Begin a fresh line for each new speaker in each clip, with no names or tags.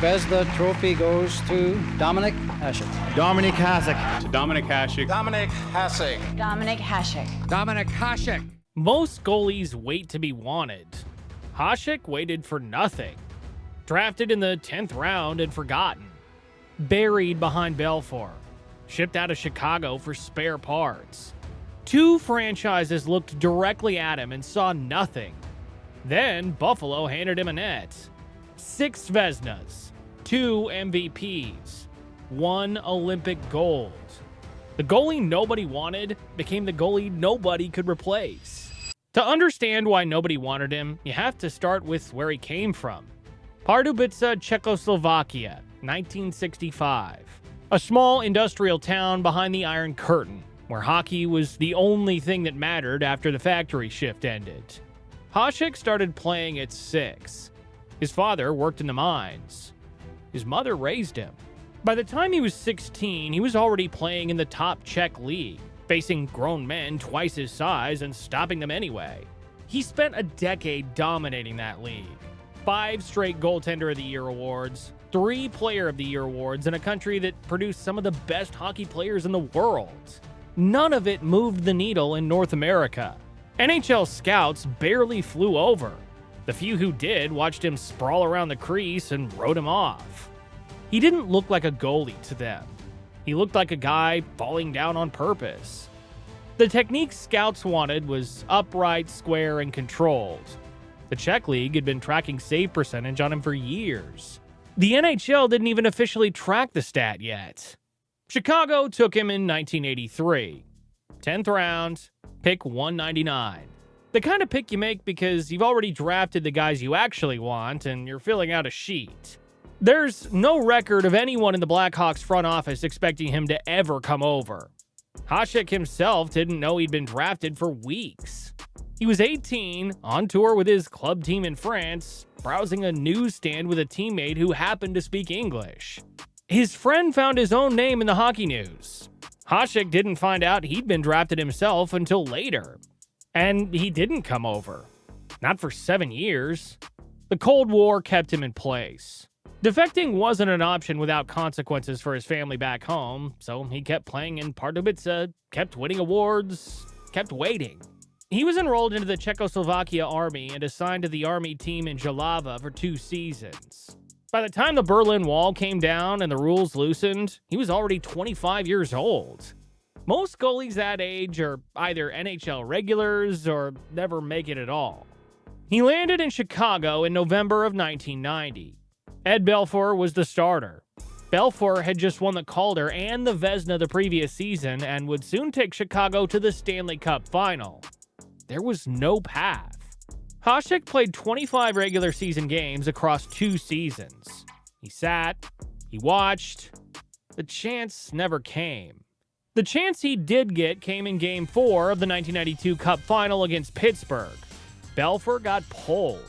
Vezina trophy goes to Dominik Hasek.
Dominik Hasek.
To Dominik Hasek.
Dominik Hasek.
Dominik Hasek.
Dominik Hasek.
Most goalies wait to be wanted. Hasek waited for nothing. Drafted in the 10th round and forgotten. Buried behind Belfour. Shipped out of Chicago for spare parts. 2 franchises looked directly at him and saw nothing. Then Buffalo handed him a net. 6 Vezinas, 2 MVPs, 1 Olympic gold. The goalie nobody wanted became the goalie nobody could replace. To understand why nobody wanted him, you have to start with where he came from. Pardubice, Czechoslovakia, 1965. A small industrial town behind the Iron Curtain, where hockey was the only thing that mattered after the factory shift ended. Hasek started playing at 6. His father worked in the mines. His mother raised him. By the time he was 16, he was already playing in the top Czech league, facing grown men twice his size and stopping them anyway. He spent a decade dominating that league. 5 straight Goaltender of the Year awards, 3 Player of the Year awards in a country that produced some of the best hockey players in the world. None of it moved the needle in North America. NHL scouts barely flew over. The few who did watched him sprawl around the crease and wrote him off. He didn't look like a goalie to them. He looked like a guy falling down on purpose. The technique scouts wanted was upright, square, and controlled. The Czech League had been tracking save percentage on him for years. The NHL didn't even officially track the stat yet. Chicago took him in 1983. 10th round, pick 199. The kind of pick you make because you've already drafted the guys you actually want and you're filling out a sheet. There's no record of anyone in the Blackhawks front office expecting him to ever come over. Hasek himself didn't know he'd been drafted for weeks. He was 18, on tour with his club team in France, browsing a newsstand with a teammate who happened to speak English. His friend found his own name in the hockey news. Hasek didn't find out he'd been drafted himself until later. And he didn't come over. Not for 7 years. The Cold War kept him in place. Defecting wasn't an option without consequences for his family back home, so he kept playing in Pardubice, kept winning awards, kept waiting. He was enrolled into the Czechoslovakia Army and assigned to the Army team in Jalava for 2 seasons. By the time the Berlin Wall came down and the rules loosened, he was already 25 years old. Most goalies that age are either NHL regulars or never make it at all. He landed in Chicago in November of 1990. Ed Belfour was the starter. Belfour had just won the Calder and the Vezina the previous season and would soon take Chicago to the Stanley Cup final. There was no path. Hasek played 25 regular season games across 2 seasons. He sat, he watched. The chance never came. The chance he did get came in Game 4 of the 1992 Cup Final against Pittsburgh. Belfour got pulled.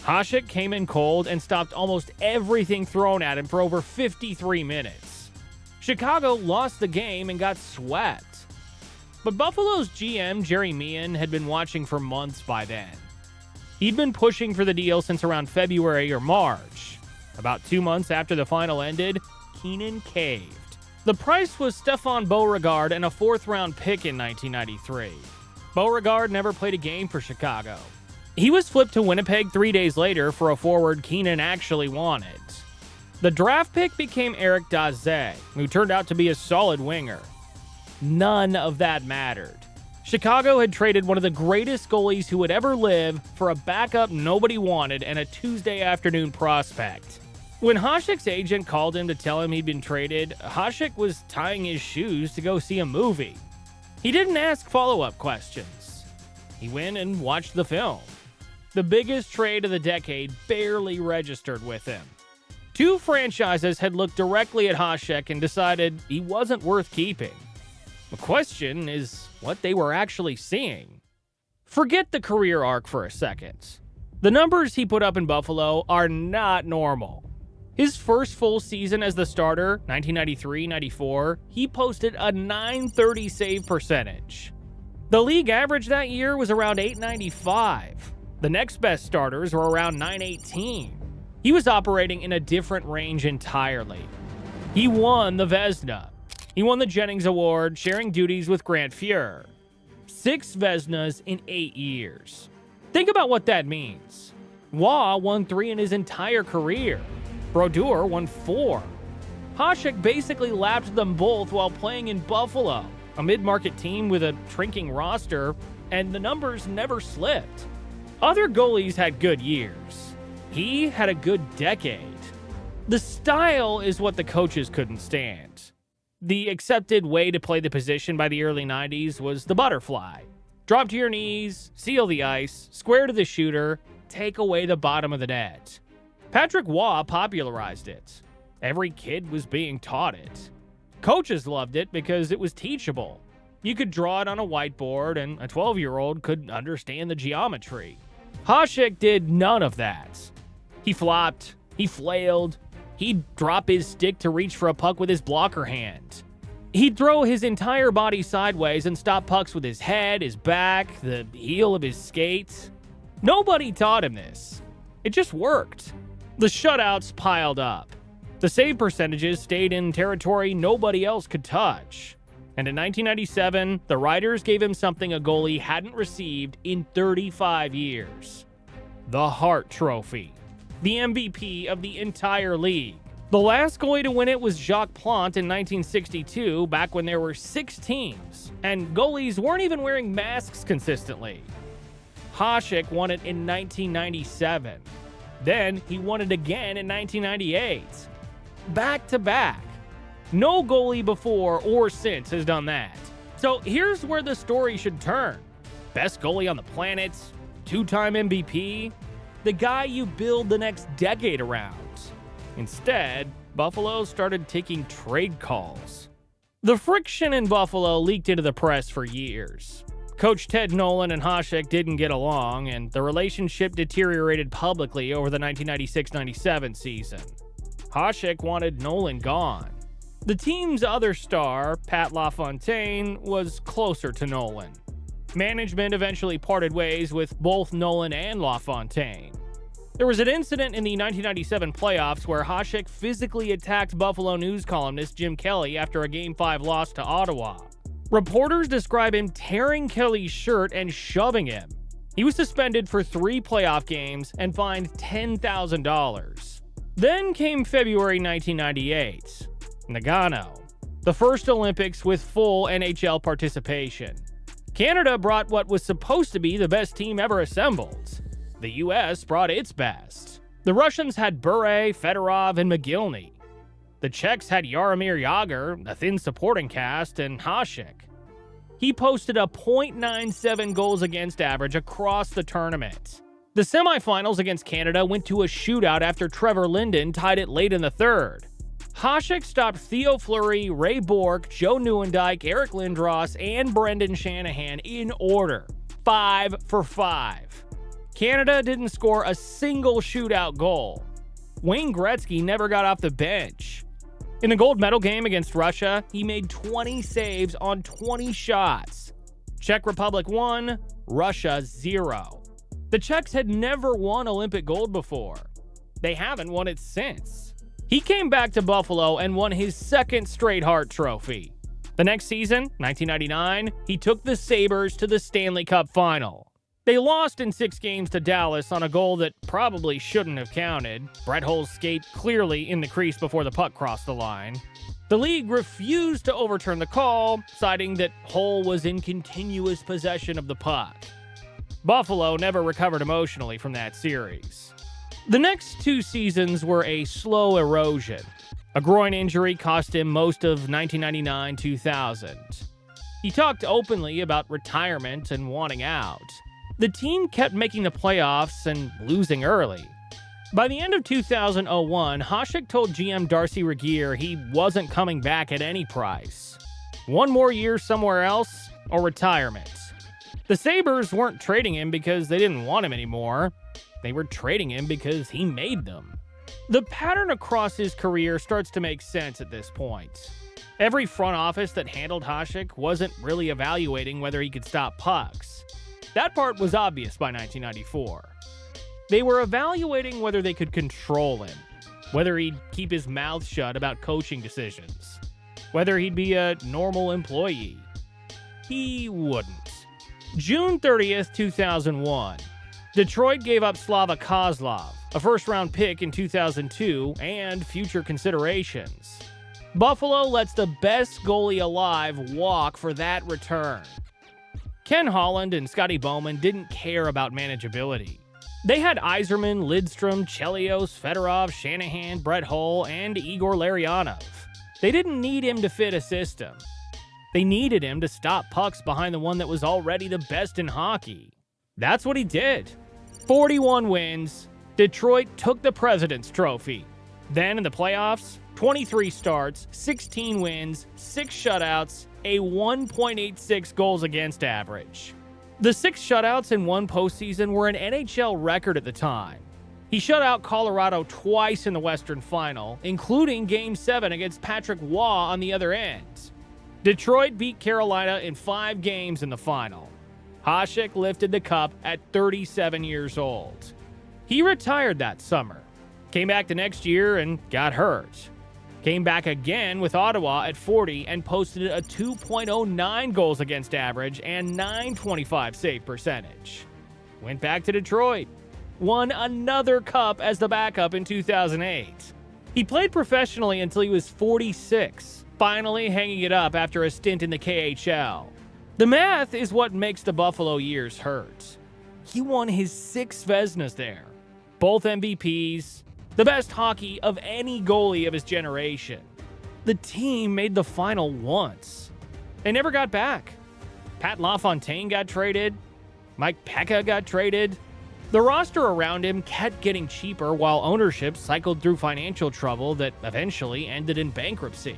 Hasek came in cold and stopped almost everything thrown at him for over 53 minutes. Chicago lost the game and got swept. But Buffalo's GM, Jerry Meehan, had been watching for months by then. He'd been pushing for the deal since around February or March. About 2 months after the final ended, Keenan caved. The price was Stefan Beauregard and a 4th-round pick in 1993. Beauregard never played a game for Chicago. He was flipped to Winnipeg 3 days later for a forward Keenan actually wanted. The draft pick became Eric Daze, who turned out to be a solid winger. None of that mattered. Chicago had traded one of the greatest goalies who would ever live for a backup nobody wanted and a Tuesday afternoon prospect. When Hasek's agent called him to tell him he'd been traded, Hasek was tying his shoes to go see a movie. He didn't ask follow-up questions. He went and watched the film. The biggest trade of the decade barely registered with him. 2 franchises had looked directly at Hasek and decided he wasn't worth keeping. The question is what they were actually seeing. Forget the career arc for a second. The numbers he put up in Buffalo are not normal. His first full season as the starter, 1993-94, he posted a .930 save percentage. The league average that year was around .895. The next best starters were around .918. He was operating in a different range entirely. He won the Vezina. He won the Jennings Award, sharing duties with Grant Fuhr. 6 Vezinas in 8 years. Think about what that means. Waugh won 3 in his entire career. Brodeur won 4. Hasek basically lapped them both while playing in Buffalo, a mid-market team with a shrinking roster, and the numbers never slipped. Other goalies had good years. He had a good decade. The style is what the coaches couldn't stand. The accepted way to play the position by the early 90s was the butterfly. Drop to your knees, seal the ice, square to the shooter, take away the bottom of the net. Patrick Waugh popularized it. Every kid was being taught it. Coaches loved it because it was teachable. You could draw it on a whiteboard and a 12-year-old could understand the geometry. Hasek did none of that. He flopped, he flailed, he'd drop his stick to reach for a puck with his blocker hand. He'd throw his entire body sideways and stop pucks with his head, his back, the heel of his skates. Nobody taught him this. It just worked. The shutouts piled up. The save percentages stayed in territory nobody else could touch. And in 1997, the writers gave him something a goalie hadn't received in 35 years. The Hart Trophy. The MVP of the entire league. The last goalie to win it was Jacques Plante in 1962, back when there were 6 teams, and goalies weren't even wearing masks consistently. Hasek won it in 1997. Then he won it again in 1998. Back to back. No goalie before or since has done that. So here's where the story should turn. Best goalie on the planet, 2-time MVP, the guy you build the next decade around. Instead, Buffalo started taking trade calls. The friction in Buffalo leaked into the press for years. Coach Ted Nolan and Hasek didn't get along, and the relationship deteriorated publicly over the 1996-97 season. Hasek wanted Nolan gone. The team's other star, Pat LaFontaine, was closer to Nolan. Management eventually parted ways with both Nolan and LaFontaine. There was an incident in the 1997 playoffs where Hasek physically attacked Buffalo News columnist Jim Kelly after a Game 5 loss to Ottawa. Reporters describe him tearing Kelly's shirt and shoving him. He was suspended for 3 playoff games and fined $10,000. Then came February 1998. Nagano. The first Olympics with full NHL participation. Canada brought what was supposed to be the best team ever assembled. The US brought its best. The Russians had Bure, Fedorov, and McGillney. The Czechs had Jaromir Jagr, a thin supporting cast, and Hasek. He posted a .97 goals against average across the tournament. The semifinals against Canada went to a shootout after Trevor Linden tied it late in the third. Hasek stopped Theo Fleury, Ray Bourque, Joe Nieuwendyk, Eric Lindros, and Brendan Shanahan in order. 5 for 5. Canada didn't score a single shootout goal. Wayne Gretzky never got off the bench. In the gold medal game against Russia, he made 20 saves on 20 shots. Czech Republic 1, Russia 0. The Czechs had never won Olympic gold before. They haven't won it since. He came back to Buffalo and won his second straight Hart Trophy. The next season, 1999, he took the Sabres to the Stanley Cup Final. They lost in 6 games to Dallas on a goal that probably shouldn't have counted. Brett Hull's skate clearly in the crease before the puck crossed the line. The league refused to overturn the call, citing that Hull was in continuous possession of the puck. Buffalo never recovered emotionally from that series. The next 2 seasons were a slow erosion. A groin injury cost him most of 1999-2000. He talked openly about retirement and wanting out. The team kept making the playoffs and losing early. By the end of 2001, Hasek told GM Darcy Regier he wasn't coming back at any price. 1 more year somewhere else, or retirement. The Sabres weren't trading him because they didn't want him anymore. They were trading him because he made them. The pattern across his career starts to make sense at this point. Every front office that handled Hasek wasn't really evaluating whether he could stop pucks. That part was obvious by 1994. They were evaluating whether they could control him, whether he'd keep his mouth shut about coaching decisions, whether he'd be a normal employee. He wouldn't. June 30th, 2001. Detroit gave up Slava Kozlov, a first-round pick in 2002, and future considerations. Buffalo lets the best goalie alive walk for that return. Ken Holland and Scotty Bowman didn't care about manageability. They had Yzerman, Lidstrom, Chelios, Fedorov, Shanahan, Brett Hull, and Igor Larionov. They didn't need him to fit a system. They needed him to stop pucks behind the one that was already the best in hockey. That's what he did. 41 wins. Detroit took the President's Trophy. Then in the playoffs, 23 starts, 16 wins, 6 shutouts, a 1.86 goals against average. The 6 shutouts in one postseason were an NHL record at the time. He shut out Colorado twice in the Western Final, including Game 7 against Patrick Waugh on the other end. Detroit beat Carolina in 5 games in the final. Hasek lifted the cup at 37 years old. He retired that summer, came back the next year and got hurt. Came back again with Ottawa at 40 and posted a 2.09 goals against average and .925 save percentage. Went back to Detroit. Won another cup as the backup in 2008. He played professionally until he was 46, finally hanging it up after a stint in the KHL. The math is what makes the Buffalo years hurt. He won his 6 Vezinas there, both MVPs, the best hockey of any goalie of his generation. The team made the final once. They never got back. Pat LaFontaine got traded. Mike Pekka got traded. The roster around him kept getting cheaper while ownership cycled through financial trouble that eventually ended in bankruptcy.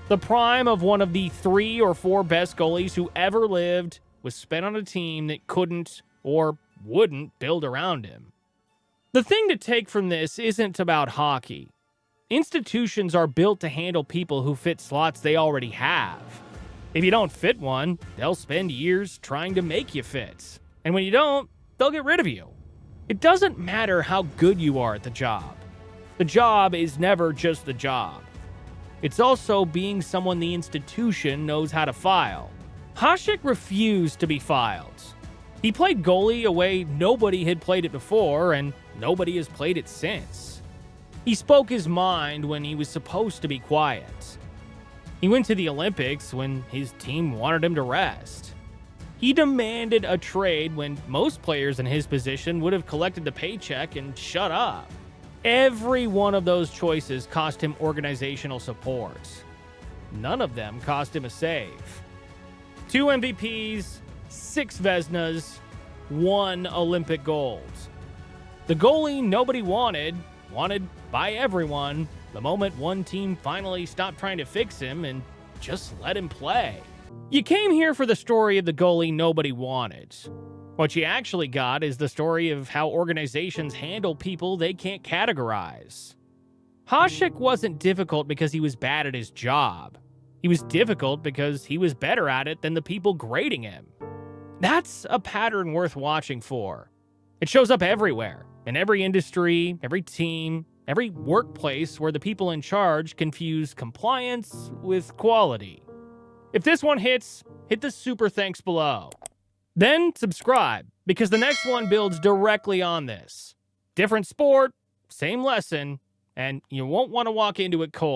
The prime of one of the 3 or 4 best goalies who ever lived was spent on a team that couldn't or wouldn't build around him. The thing to take from this isn't about hockey. Institutions are built to handle people who fit slots they already have. If you don't fit one, they'll spend years trying to make you fit. And when you don't, they'll get rid of you. It doesn't matter how good you are at the job. The job is never just the job. It's also being someone the institution knows how to file. Hasek refused to be filed. He played goalie a way nobody had played it before, and nobody has played it since. He spoke his mind when he was supposed to be quiet. He went to the Olympics when his team wanted him to rest. He demanded a trade when most players in his position would have collected the paycheck and shut up. Every one of those choices cost him organizational support. None of them cost him a save. 2 MVPs, 6 Vezinas, 1 Olympic gold. The goalie nobody wanted by everyone, the moment one team finally stopped trying to fix him and just let him play. You came here for the story of the goalie nobody wanted. What you actually got is the story of how organizations handle people they can't categorize. Hasek wasn't difficult because he was bad at his job. He was difficult because he was better at it than the people grading him. That's a pattern worth watching for. It shows up everywhere, in every industry, every team, every workplace where the people in charge confuse compliance with quality. If this one hits, hit the super thanks below. Then subscribe, because the next one builds directly on this. Different sport, same lesson, and you won't want to walk into it cold.